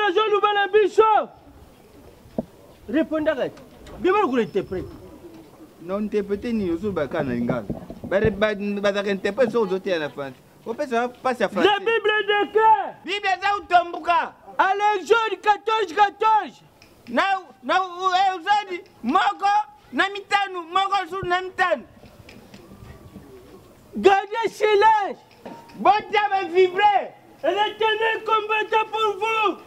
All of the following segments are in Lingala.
nazo luba na biso. Répondez. Bien vous interpréter. Non interpréter ni yo ba kana ngala. Ba interpréter sur autres à la fin. On peut ça passer à français. La Bible de quoi? Bible za utombuka. Allez Jean 14. Na uzadi moko na mitano moko su na mitano. Gardez silence. Bon diable vibrer. L'éternel combattra pour vous.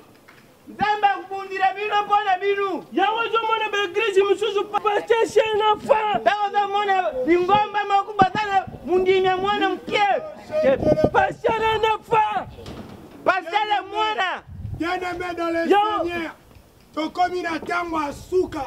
Zamba kundira bino pona binu. Yawo zo mona be église mususu pasteur c'est un enfant. Dawo zo mona bingomba makubatana mundimya mwana mkie. Pasteur un enfant. Pasteur mwana. Bien-aimé dans le Seigneur. Tokomi na tango asuka.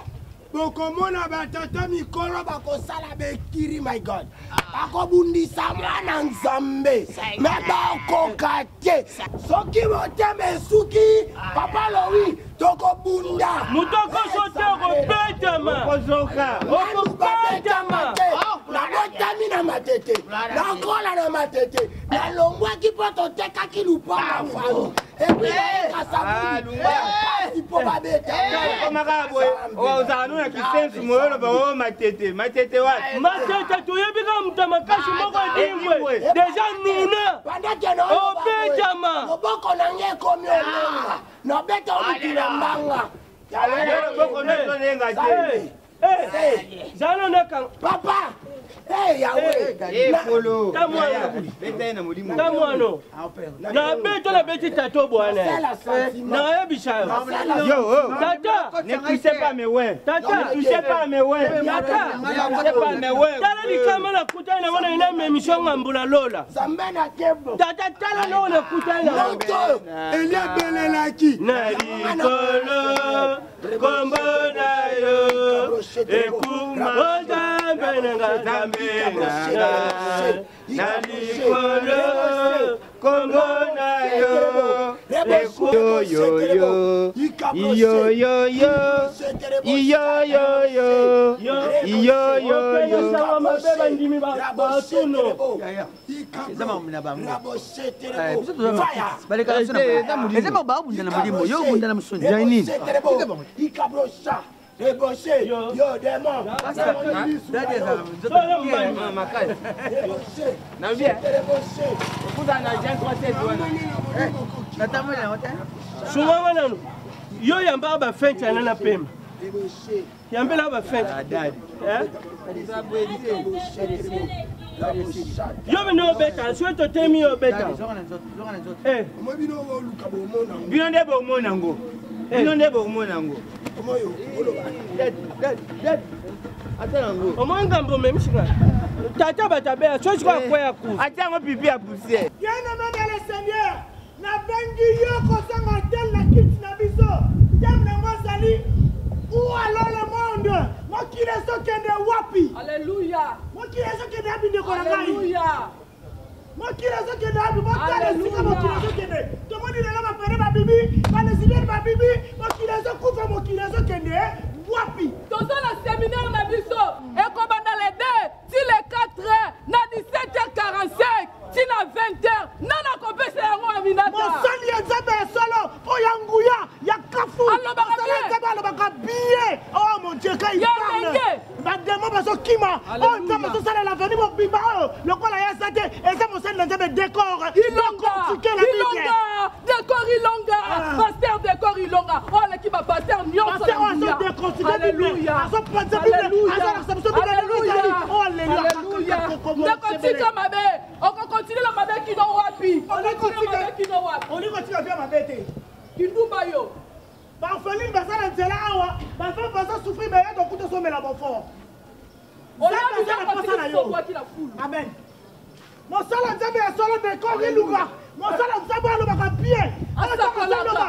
Bokomona batata mikolo bakosala bekiri my God. Bakobundisa mwana nzambe. Me bakoka te. Soki motema esuki papa Lowi tokobunda. Mutoko sote okobetama. Okobetama. Nabotami na matete. Nakola na matete. Nalongwaki po totekaki lupanga fami. Epi kasabuni. Ipo babeta. Komakabwe. Ozanuna kisensu moyo ba matete. Matete wapi? Matete tuyebika mtamakashi moko dimbwe. Deja nuna. Obetama. Moboko nange komi olenga. Nobeta omukila mbanga. Boko neto nenga te. Zano neka. Papa. Yahweh. Polo. Tamwano. Beta na mulimu. Tamwano. Na beto na beti tato bwana. Na yebisha. Yo, Tata. ne touchez pas mes ouins. Tata. Ne touchez pas mes ouins. Tata. Ne touchez pas mes ouins. Tala ni kama na kutana wana ina memission ngambula lola. Zambena kebo. Tata tala no na kutana. Moto. Elia belelaki. Na likolo. Kombo na yo. Ekuma ozambe nga zambe nga. Na likolo. Kombo na yo. Yo yo yo. Yo yo yo. Yo yo yo. Yo yo yo. Mabeba ndimi ba tuno. Débauché, yo démon. Sunganga nanu. Yo yamba ba fente na pema. Yambela ba fente. Yo bino beta, so to temi yo beta. Mo bino wo luka bo mo na. Bino ndebo mo nango. Bino ndebo mo nango. Omoyo, Dead. Atango. Omongambo memshika. Tata batabea, so chiko akwaya ku. Atango pipi a pousser. Bien-aimé dans le Seigneur, na bengi yo kosanga tel na kiti na biso. Tem na ngozali. Où alors le monde? Mo kile so kende wapi? Alléluia. Mo kile so kende abi ndeko na ngai. Alléluia. Mo kile so kende abi mo tale sika mo kile so kende. To mo dile na mapere ba bibi, ba le sider ba bibi, mo kile so kufa mo kile so kende wapi? Dans la séminaire na biso et comme dans les 2 si les 4 heures na 17h45 si na 20h nana kopesa yango aminata. Mo sali nzambe solo oyanguya ya kafu. Allo bakabiye. Oh mon Dieu, quand il parle. Bademo baso kima. Oh nzambe so sala la venir mo bimba oh. Lokola ya sate et ça mo sala nzambe décor. Ilonga. Décor Ilonga. Pasteur décor Ilonga. Oh l'équipe a pasteur nyonso. Alléluia. Alléluia. Alléluia. D'accord, ma belle. On continue la mabe qui n'ont wapi. On y continue à faire ma bête. Kindumba yo. Barfeline basala nzela awa. Bafo basa souffrir mais donc tout sommet la bon fort. On a déjà passé la foule. Amen. Mon sala nzambe ya solo de kori luga. Mon sala nzambe ya luga bien. Alléluia.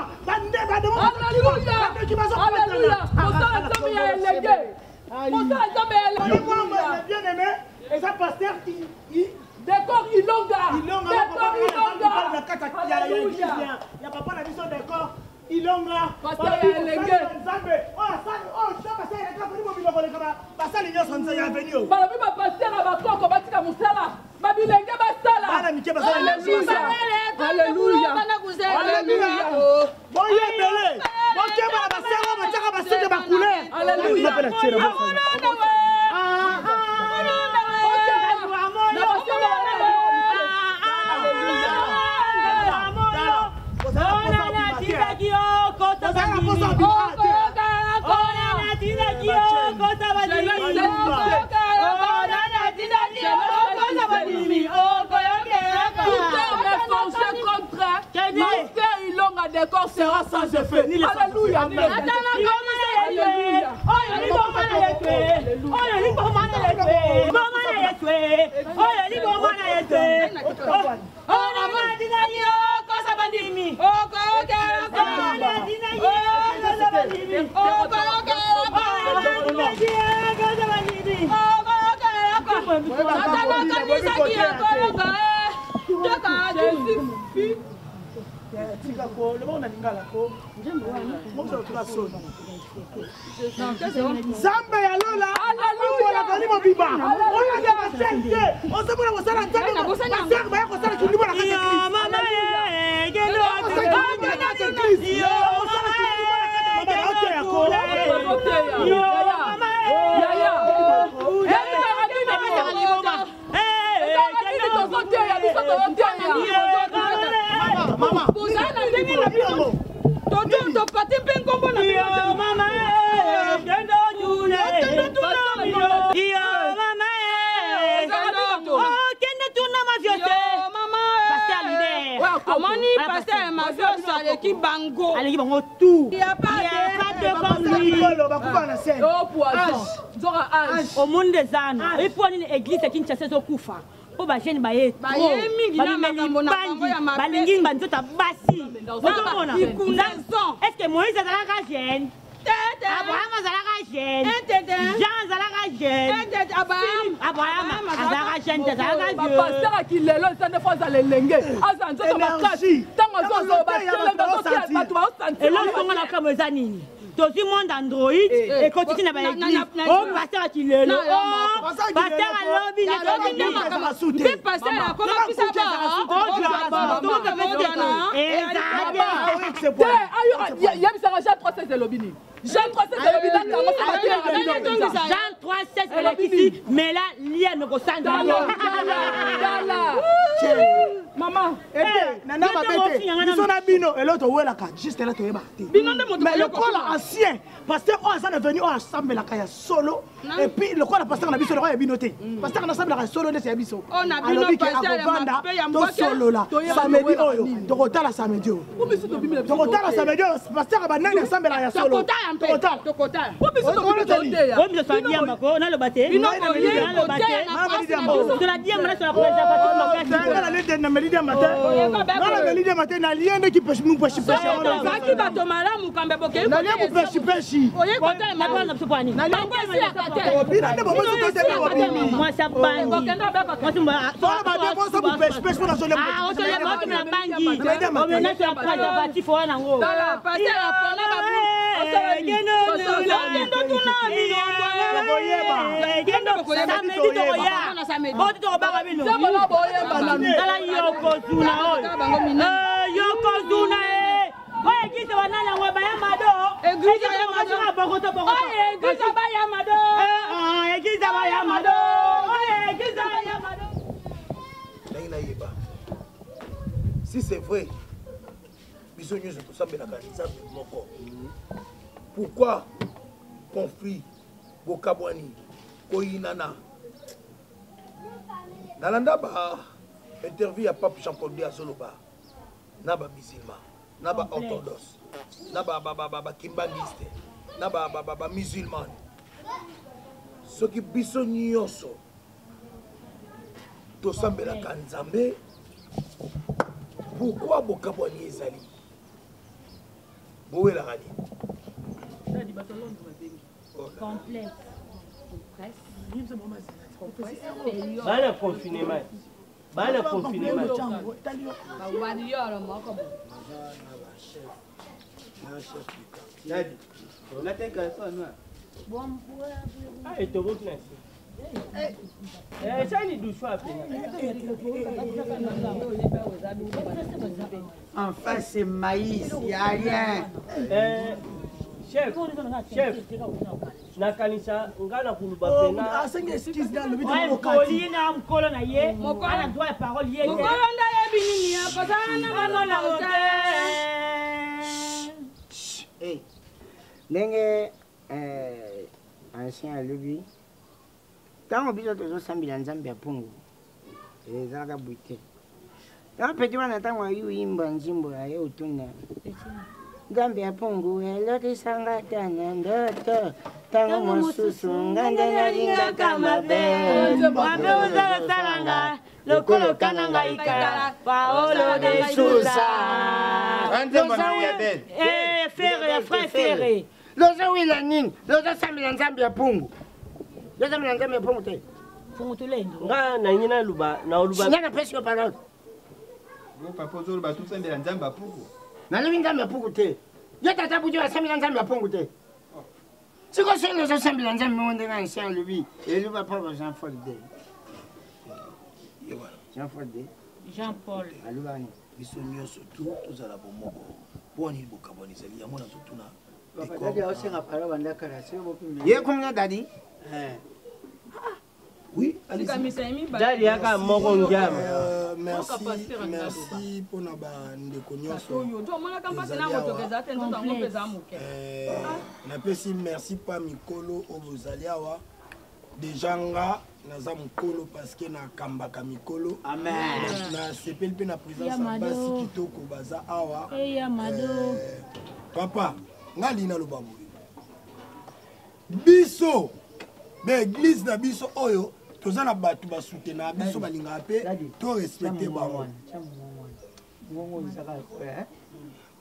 Alléluia. Mon sala nzambe ya élégué. Mon sala nzambe ya élégué. Bien aimé. Et ça pasteur Décor Ilonga. Décor Ilonga. Alléluia. Il y a papa la mission décor Ilonga. Pasteur ya élégué. Balobi ba pasteur abakoko batika musala. Babilenge basala. Alléluia. Alléluia. Alléluia. D'accord sera sans effet. Alléluia. Zamba ya Lola. Alléluia. Bali mobiba. Oya ya basenge. Osabona wasala tano. Basenge ba ko sala kilibo na kati. Mama eh gelo. Bango. Allez, bango tout. Il n'y a pas de au monde des ânes. Et pour une église qui ne chasse au koufa. Pour ma jeune baye. Est-ce que Moïse a la gêne? Abraham a la gêne. Jean a la gêne. Abraham a la gêne. Pasteur qui le lance de fois à l'engue. Et là, on a comme Zanini. Tout le monde Android et continue à l'église. Oh, pasteur qui le lance. Oh, pasteur à l'objet. Pasteur, comment tu sais Jean 3,16 ici, mais là, l'IA ne ressemble pas. Maman, Nana Mabete, ils sont à Bino et l'autre, où est la carte? Juste là, tu es parti. Mais le corps ancien, parce que on est venu ensemble la caille solo, et puis le corps a passé en abisso, le roi est binoté. Parce qu'on a ensemble la solo de ces abissos. On a binoté solo là. Samedi, tu retard la samedi. Tu retard la samedi, parce que on a ensemble la solo. Si c'est vrai, pourquoi conflit Bokabwani, Koinana Nalanda ba interview à Pape Jean-Paul Biya Soloba, Naba musulman, Naba orthodoxe, Naba kimbangiste, Naba musulman. Ce qui biso nyonso, to sambela kanzambe. Pourquoi Bokabwani ezali? Boé la rani. Complexe. Bana confinement. Bana confinement. Enfin, c'est maïs, il n'y a rien. chef nakanisa ngana kuluba pena asenga excuse na lobi Ouais, mokoli na mokolo na ye ana droit ya parole ye mokolo nda yebi nini ya kozala na banola te ndenge ancien alobi ntango biso tozosambela nzambe ya mpungu ezalaka boye te ntango peti wana ntango ayuyimba nzimbo aye otuna nzambe ya mpungu elokisanga ta na ndoto ntango mosusu nganda nalingaka mabe mabe ozalasalanga lokolo kana ngai kala paolo de susa frère loza wila nini lozosambela nzambe ya mpungu lozosambela nzambe ya mpungu te fungu tulendo nga na nyina luba na luba singa pesi yo parole papa ozoloba tosambela nzambe ya mpungu nalobi nzambe ya mpungu te ye tata bujo asambela nzambe ya mpungu te siko soki ozosambela nzambe mongo ndenge ancien alobi eloba papa Jean Paul de Jean Paul de Jean Paul alobani biso nyonso tu tozala bomoko mponi bokabwana ezali yango nazotuna ye komina dadi oui dadi yaka moko ngiama merci mpona bandeko nyonso napesi merci pa mikolo oyo bozali awa deja nga naza mokolo parceke nakambaka mikolo nasepeli mpe na présence ya basi kitoko baza awa papa nga lina loba boye biso baeglise na biso oyo toza na bato basutena biso balingaka mpe to respecte bango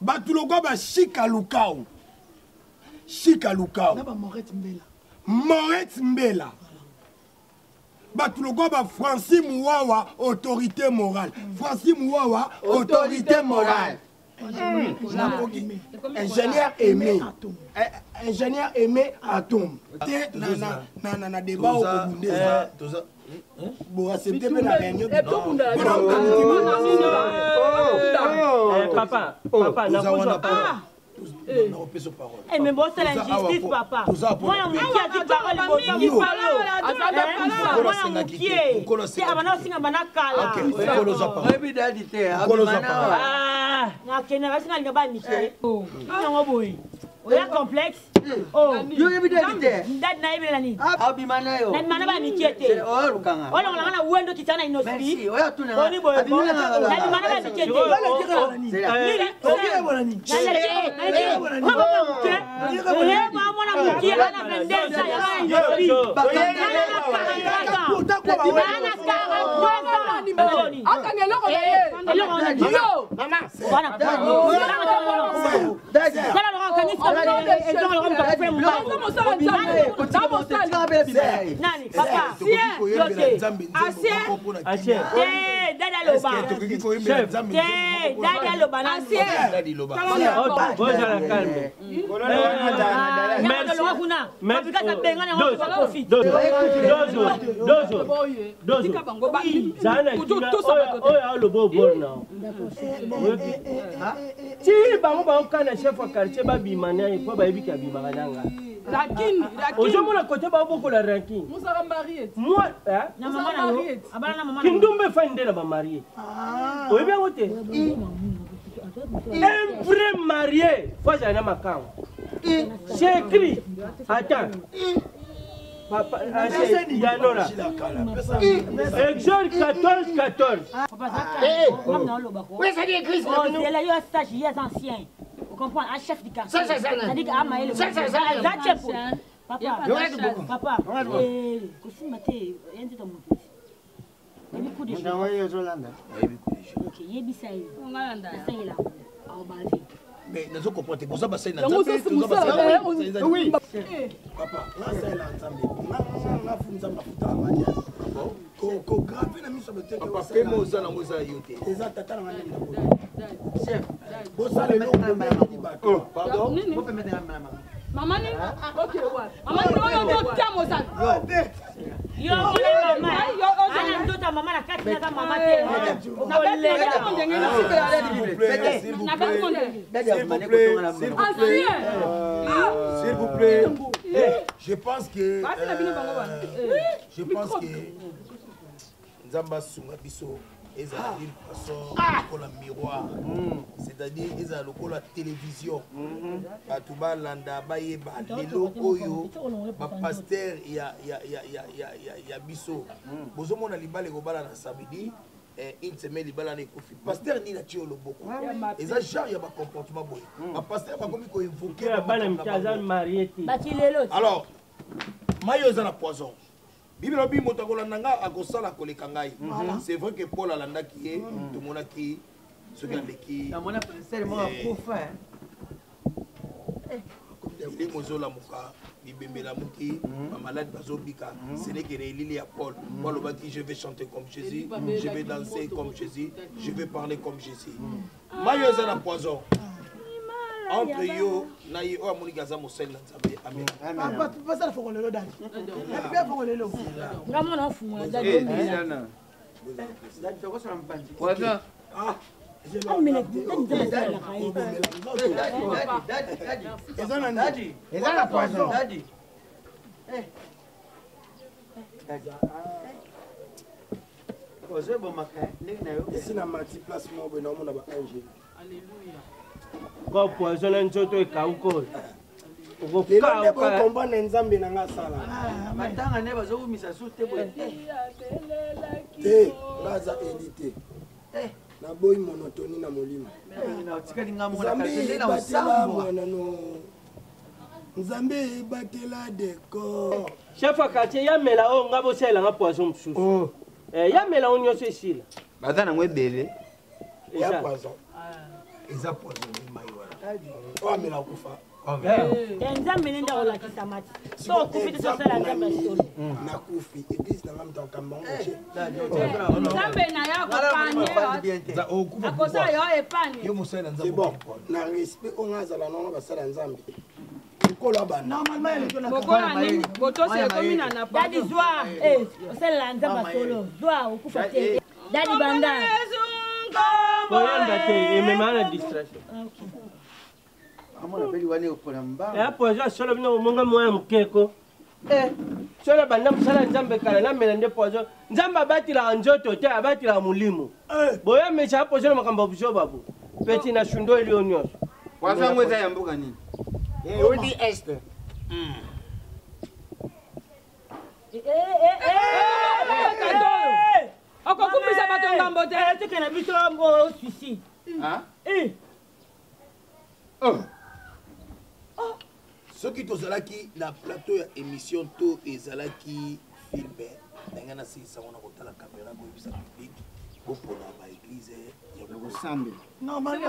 bato lokwa bashika lukau moret mbela bato lokwa bafranci muwawa autorité morale franci muwawa autorité morale ingénieur aimé atome te na débat okobundeza boaccepte mpe na réunion papa nakozwa mais bon, c'est l'injustice, papa. Moi, on me dit à dire parole, oya complexe oh yo evidente dad na ibela ni abimana yo na mana ba mikiete o lukanga ola ngala na wendo kitana inosbi oya tuna oni boy na mana ba mikiete nini oya bona ni na mwana mukie ana vendeza ya inosbi ozomona kote babokola ranking moi kindumbe fande na bamarie oyebi yango te un vrai marié faut azala na makambo c'est écrit attends papa yanora Exode 14:14 oui ça dit écrit c'est là yo stage yes ancien vous comprenez un chef du quartier ça dit que Amaël papa kusima te yenze to mutu ebiku de ndango yozolanda ok yebisa yo ngolanda sayela au bavi mais nazo comprendre boza basai na oui papa nasala nzambe nga funza mafuta amanya ko grave na miso beteke papa pe moza na moza yote eza tata na ngani na chef bosa le nom de bato pardon faut permettre la maman maman ni ok wa maman ni on tiens moza yo mama nzoto ya mama na kati naza mama te. S'il vous plaît. Je pense que Nzamba Sunga Biso est à une façon pour la miroir, c'est-à-dire ils ont le la télévision. Batuba landa baye ba lelo oyo ba pasteur ya Biso. Bozo mona libale ko bala na samedi une semaine libala na kofi. Pasteur ni na tio loboko. Eza genre ya ba comportement boy. Ba pasteur ba komi ko invoquer ba bana mtaza marieti. Alors mayo za na poison. Bibelo bi moto ko landanga akosala koleka ngai. C'est vrai que Paul alandaki ye to monaki ce qui andeki. Na mona sincèrement profa. Il est mozola muka bibembela muki ma malade bazobika ce n'est que l'île à Paul. Paul obaki je vais chanter comme Jésus, je vais danser comme Jésus, je vais parler comme Jésus. Mayo za na poison. Entre yo na yo amoni gaza mosel na nzambe amen. Pas ça faut qu'on le donne. Pas faut qu'on le donne. Ngamo na fumu na dadi. Dadi toko sala mpanzi. Voilà. Ah, Ezana poison. Dadi. Ozo bomaka ndenge na yo. Ici na mati place mo bo na mona ba ange. Alléluia. Ko poison nzoto ekauko. Lelo nde bo komba na Nzambe na nga sala. Matanga ne bazobumisa su te boye. Te, baza élité. Na boy monotonie na molimo. Na otikali nga mona Nzambe kalende na batela osambo. mwana no. Nzambe batela décor. Chef wa quartier yamela o ngabo sela nga poison msusu. Yamela o nyoso esila. Baza na ngwebele. Ya poison. eza poison ni mai wala. O amela kufa. Nzambe nenda olakisa mati. So kufiti sosala nzambe solo. Na kufi église na ngamta kamba ngoche. Nzambe na ya kopanye. Za okufa. Akosa yo epanye. Yo mosala C'est nzambe. bon. Na respect o ngazala nono basala Nzambe. Kola bana. Normalement Bokola nini? Botosi ekomi na na pa. Dadi zwa, osala nzambe solo. Zwa okufa te. Dadi banda. Koyanda te ememana distraction. amona beli wane opona mbanga. Ya poison solo bino monga moya mukeko. Solo banda musala nzambe kala na melande poison. Nzamba batila njoto te abatila mulimo. Boya mecha poison makamba bujo babu. Peti na shundo ili onyoso. Poison ngweza ya mbuka nini? Odi este. Okokumbisa bato ngambo te. Teke na biso mbo suicide. Soki tozalaki na plateau ya émission to ezalaki filme ndenge na sisa wana kotala caméra koyebisa public bopona ba église ya Sambe. Normalement,